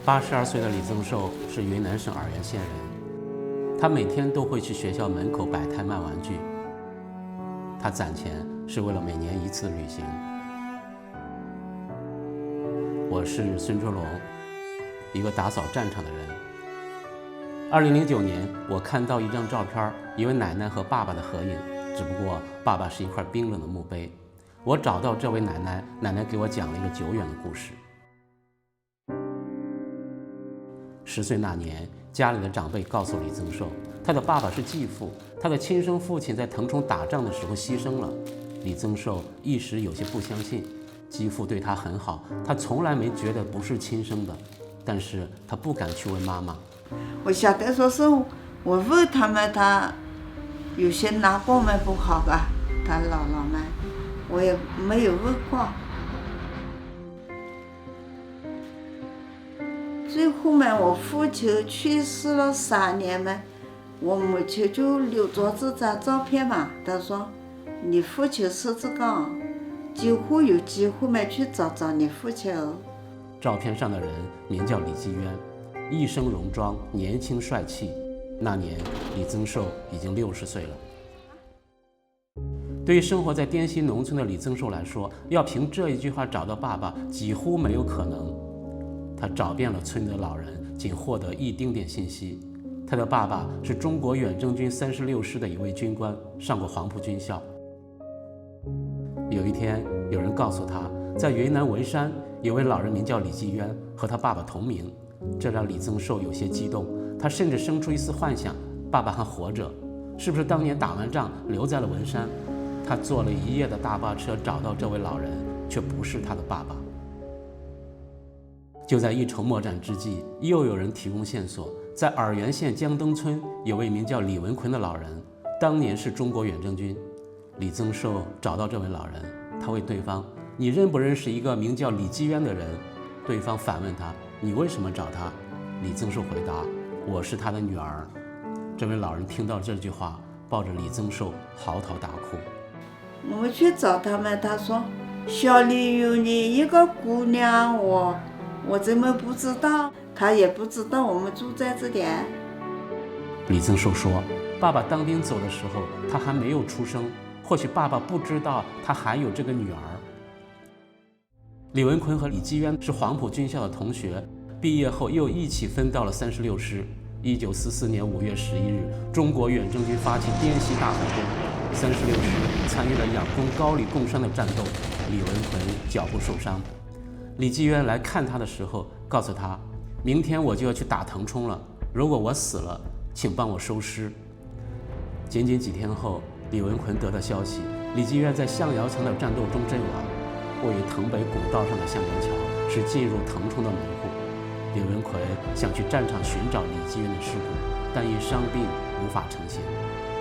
82岁的李增寿是云南省洱源县人，他每天都会去学校门口摆摊卖玩具。他攒钱是为了每年一次旅行。我是孙卓龙，一个打扫战场的人。2009年，我看到一张照片，一位奶奶和爸爸的合影，只不过爸爸是一块冰冷的墓碑。我找到这位奶奶，奶奶给我讲了一个久远的故事。10岁那年，家里的长辈告诉李增寿，他的爸爸是继父，他的亲生父亲在腾冲打仗的时候牺牲了。李增寿一时有些不相信，继父对他很好，他从来没觉得不是亲生的，但是他不敢去问妈妈。我晓得说是我问他们，他有些哪个们不好吧，他姥姥们，我也没有问过。最后嘛，我父亲去世了3年嘛，我母亲就留着这张照片嘛。她说：“你父亲是这个，今后有机会嘛去找找你父亲哦。”照片上的人名叫李继渊，一身戎装，年轻帅气。那年李增寿已经60岁了。对于生活在滇西农村的李增寿来说，要凭这一句话找到爸爸几乎没有可能。他找遍了村里的老人，仅获得一丁点信息。他的爸爸是中国远征军36师的一位军官，上过黄埔军校。有一天，有人告诉他，在云南文山有位老人名叫李继渊，和他爸爸同名。这让李增寿有些激动，他甚至生出一丝幻想：爸爸还活着，是不是当年打完仗留在了文山？他坐了1夜的大巴车找到这位老人，却不是他的爸爸。就在一筹莫展之际，又有人提供线索，在洱源县江登村有位名叫李文坤的老人，当年是中国远征军。李增寿找到这位老人，他问对方：“你认不认识一个名叫李继渊的人？”对方反问他：“你为什么找他？”李增寿回答：“我是他的女儿。”这位老人听到这句话，抱着李增寿嚎啕大哭。我们去找他们，他说：“小里有你一个姑娘，我怎么不知道？他也不知道我们住在这里。”李增寿说，爸爸当兵走的时候，他还没有出生，或许爸爸不知道他还有这个女儿。李文坤和李继渊是黄埔军校的同学，毕业后又一起分到了36师。1944年5月11日，中国远征军发起滇西大反攻，36师参与了仰攻高黎贡山的战斗，李文坤脚部受伤。李继渊来看他的时候，告诉他：“明天我就要去打腾冲了，如果我死了，请帮我收尸。”仅仅几天后，李文坤得到消息，李继渊在象窑墙的战斗中阵亡。位于腾北古道上的象窑桥是进入腾冲的门户。李文坤想去战场寻找李继渊的尸骨，但因伤病无法成行。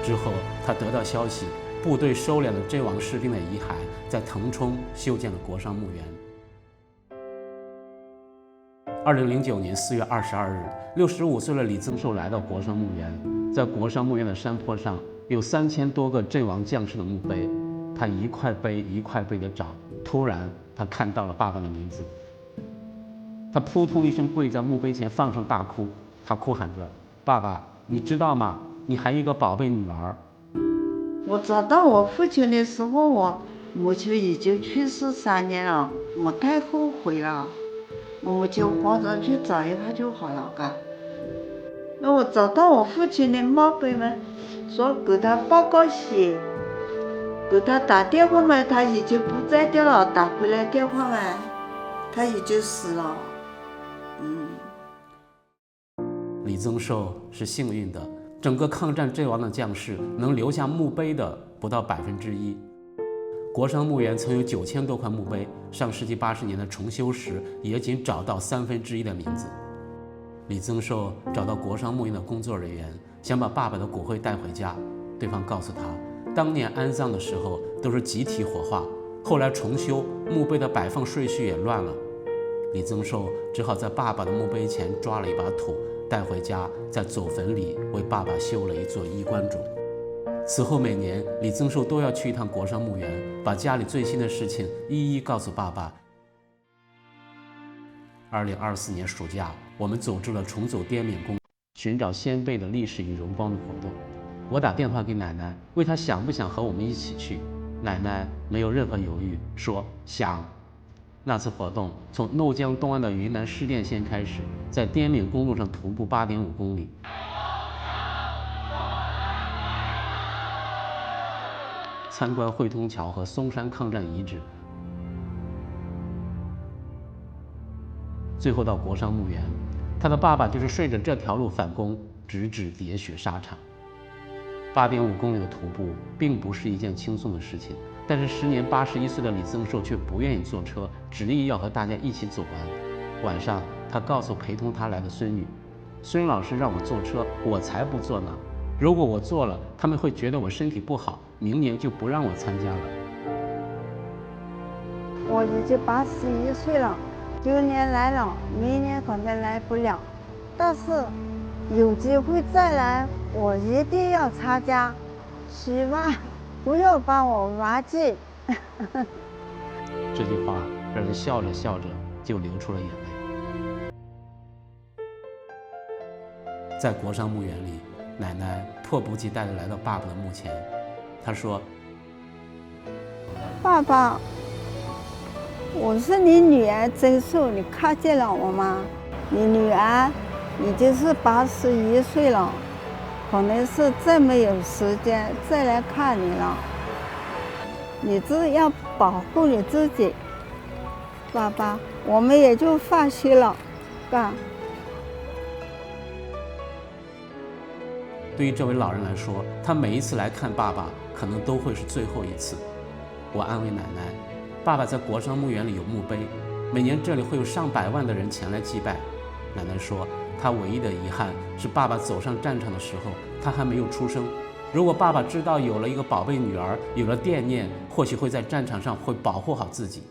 之后，他得到消息，部队收敛了阵亡士兵的遗骸，在腾冲修建了国殇墓园。2009年4月22日，65岁的李增寿来到国殇墓园，在国殇墓园的山坡上有3000多个阵亡将士的墓碑，他一块碑一块碑地找，突然他看到了爸爸的名字，他扑通一声跪在墓碑前放声大哭，他哭喊着：“爸爸，你知道吗？你还有一个宝贝女儿。”我找到我父亲的时候，我母亲已经去世3年了，我太后悔了。我母亲慌着去找一下就好了嘎。那我找到我父亲的墓碑嘛，说给他报告写，给他打电话嘛，他已经不在电了，打回来电话嘛，他已经死了。李增寿是幸运的，整个抗战阵亡的将士能留下墓碑的不到1%。国殇墓园曾有9000多块墓碑，上世纪80年的重修时也仅找到1/3的名字。李增寿找到国殇墓园的工作人员，想把爸爸的骨灰带回家，对方告诉他，当年安葬的时候都是集体火化，后来重修，墓碑的摆放顺序也乱了。李增寿只好在爸爸的墓碑前抓了一把土，带回家，在祖坟里为爸爸修了一座衣冠冢。此后每年，李增寿都要去一趟国殇墓园，把家里最新的事情一一告诉爸爸。2024年暑假，我们组织了重走滇缅公路，寻找先辈的历史与荣光的活动。我打电话给奶奶，问她想不想和我们一起去。奶奶没有任何犹豫，说想。那次活动从怒江东岸的云南施甸县开始，在滇缅公路上徒步8.5公里，参观汇通桥和松山抗战遗址，最后到国殇墓园。他的爸爸就是顺着这条路返工，直至喋血沙场。8.5公里的徒步并不是一件轻松的事情，但是时年81岁的李增寿却不愿意坐车，执意要和大家一起走完。晚上，他告诉陪同他来的孙女：“孙老师让我坐车，我才不坐呢。如果我坐了，他们会觉得我身体不好，明年就不让我参加了。”我已经81岁了，今年来了，明年可能来不了，但是有机会再来，我一定要参加，希望不要把我忘记。这句话让人笑着笑着就流出了眼泪。在国殇墓园里，奶奶迫不及待地来到爸爸的墓前，她说：“爸爸，我是你女儿曾寿，你看见了我吗？你女儿已经是81岁了，可能是再没有时间再来看你了。你只要保护你自己，爸爸，我们也就放心了，爸。”对于这位老人来说，他每一次来看爸爸，可能都会是最后一次。我安慰奶奶，爸爸在国殇墓园里有墓碑，每年这里会有上百万的人前来祭拜。奶奶说，她唯一的遗憾是爸爸走上战场的时候，他还没有出生。如果爸爸知道有了一个宝贝女儿，有了惦念，或许会在战场上会保护好自己。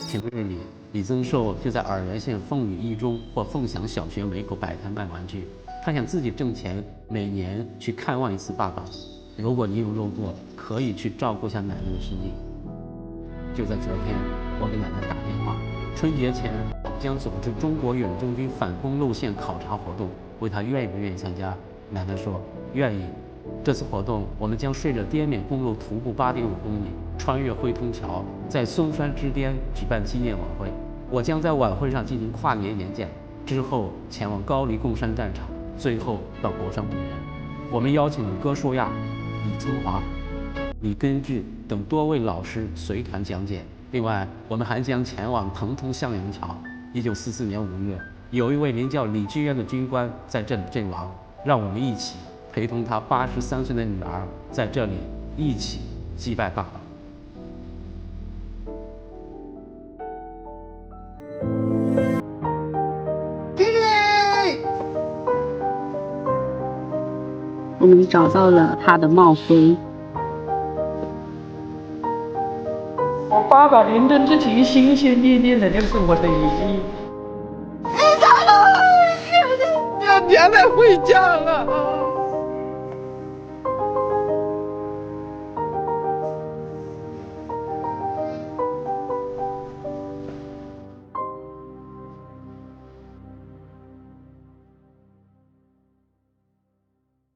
平日里，李增寿就在洱源县凤羽一中或凤翔小学门口摆摊卖玩具。他想自己挣钱，每年去看望一次爸爸。如果你有路过，可以去照顾下奶奶的身体。就在昨天，我给奶奶打电话，春节前将组织中国远征军反攻路线考察活动，问她愿不愿意参加。奶奶说愿意。这次活动，我们将顺着滇缅公路徒步8.5公里，穿越汇通桥，在松山之巅举办纪念晚会。我将在晚会上进行跨年演讲，之后前往高黎贡山战场，最后到国殇墓园。我们邀请了哥舒亚、李春华、李根志等多位老师随团讲解。另外，我们还将前往腾冲向阳桥。1944年5月，有一位名叫李志渊的军官在这里阵亡，让我们一起陪同他83岁的女儿在这里一起祭拜爸爸。我们找到了他的帽徽。我爸爸临终之前心心念念的就是我的姨姨。2天来回家了。